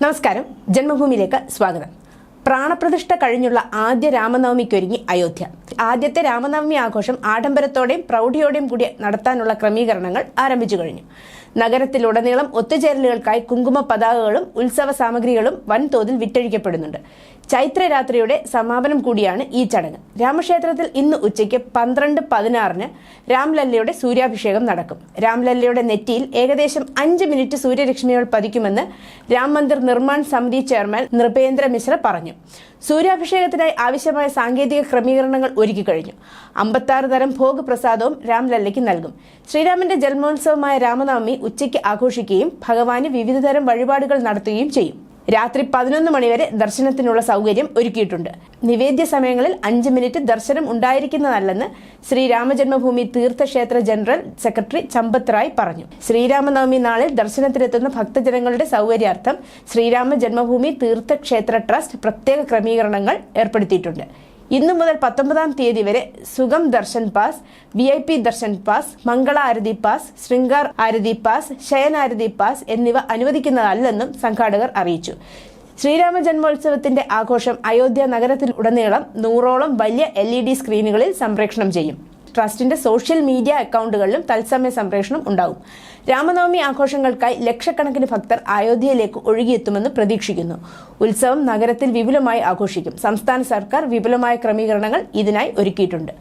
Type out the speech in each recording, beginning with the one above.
നമസ്കാരം, ജന്മഭൂമിയിലേക്ക് സ്വാഗതം. പ്രാണപ്രതിഷ്ഠ കഴിഞ്ഞുള്ള ആദ്യ രാമനവമിക്കൊരുങ്ങി അയോധ്യ. ആദ്യത്തെ രാമനവമി ആഘോഷം ആഡംബരത്തോടെയും പ്രൗഢിയോടെയും കൂടി നടത്താനുള്ള ക്രമീകരണങ്ങൾ ആരംഭിച്ചു കഴിഞ്ഞു. നഗരത്തിലുടനീളം ഒത്തുചേരലുകൾക്കായി കുങ്കുമ പതാകകളും ഉത്സവ സാമഗ്രികളും വൻതോതിൽ വിറ്റഴിക്കപ്പെടുന്നുണ്ട്. ചൈത്രരാത്രിയുടെ സമാപനം കൂടിയാണ് ഈ ചടങ്ങ്. രാമക്ഷേത്രത്തിൽ ഇന്ന് ഉച്ചയ്ക്ക് 12:16 രാംലല്ലയുടെ സൂര്യാഭിഷേകം നടക്കും. രാംലല്ലയുടെ നെറ്റിയിൽ ഏകദേശം 5 മിനിറ്റ് സൂര്യരശ്മികൾ പതിക്കുമെന്ന് രാം മന്ദിർ നിർമ്മാൺ സമിതി ചെയർമാൻ നൃപേന്ദ്ര മിശ്ര പറഞ്ഞു. സൂര്യാഭിഷേകത്തിനായി ആവശ്യമായ സാങ്കേതിക ക്രമീകരണങ്ങൾ ഒരുക്കി കഴിഞ്ഞു. 56 തരം ഭോഗ് പ്രസാദവും രാംലല്ലയ്ക്ക് നൽകും. ശ്രീരാമന്റെ ജന്മോത്സവമായ രാമനവമി ഉച്ചയ്ക്ക് ആഘോഷിക്കുകയും ഭഗവാന് വിവിധതരം വഴിപാടുകൾ നടത്തുകയും ചെയ്യും. രാത്രി 11 മണിവരെ ദർശനത്തിനുള്ള സൗകര്യം ഒരുക്കിയിട്ടുണ്ട്. നിവേദ്യ സമയങ്ങളിൽ 5 മിനിറ്റ് ദർശനം ഉണ്ടായിരിക്കുന്നതല്ലെന്ന് ശ്രീരാമജന്മഭൂമി തീർത്ഥക്ഷേത്ര ജനറൽ സെക്രട്ടറി ചമ്പത് റായ് പറഞ്ഞു. ശ്രീരാമനവമി നാളിൽ ദർശനത്തിനെത്തുന്ന ഭക്തജനങ്ങളുടെ സൗകര്യാർത്ഥം ശ്രീരാമ ജന്മഭൂമി തീർത്ഥക്ഷേത്ര ട്രസ്റ്റ് പ്രത്യേക ക്രമീകരണങ്ങൾ ഏർപ്പെടുത്തിയിട്ടുണ്ട്. ഇന്നു മുതൽ 19-ാം തീയതി വരെ Sugam Darshan pass, VIP darshan pass, Mangala Aarti pass, Shringar Aarti pass, Shayanarati pass എന്നിവ അനുവദിക്കുന്നതല്ലെന്നും സംഘാടകർ അറിയിച്ചു. ശ്രീരാമ ജന്മോത്സവത്തിന്റെ ആഘോഷം അയോധ്യ നഗരത്തിൽ ഉടനീളം 100ഓളം വലിയ LED സ്ക്രീനുകളിൽ സംപ്രേഷണം ചെയ്യും. ട്രസ്റ്റിന്റെ സോഷ്യൽ മീഡിയ അക്കൗണ്ടുകളിലും തത്സമയ സംപ്രേഷണം ഉണ്ടാകും. രാമനവമി ആഘോഷങ്ങൾക്കായി ലക്ഷക്കണക്കിന് ഭക്തർ അയോധ്യയിലേക്ക് ഒഴുകിയെത്തുമെന്ന് പ്രതീക്ഷിക്കുന്നു. ഉത്സവം നഗരത്തിൽ വിപുലമായി ആഘോഷിക്കും. സംസ്ഥാന സർക്കാർ വിപുലമായ ക്രമീകരണങ്ങൾ ഇതിനായി ഒരുക്കിയിട്ടുണ്ട്.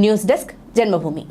News desk, Janmabhumi.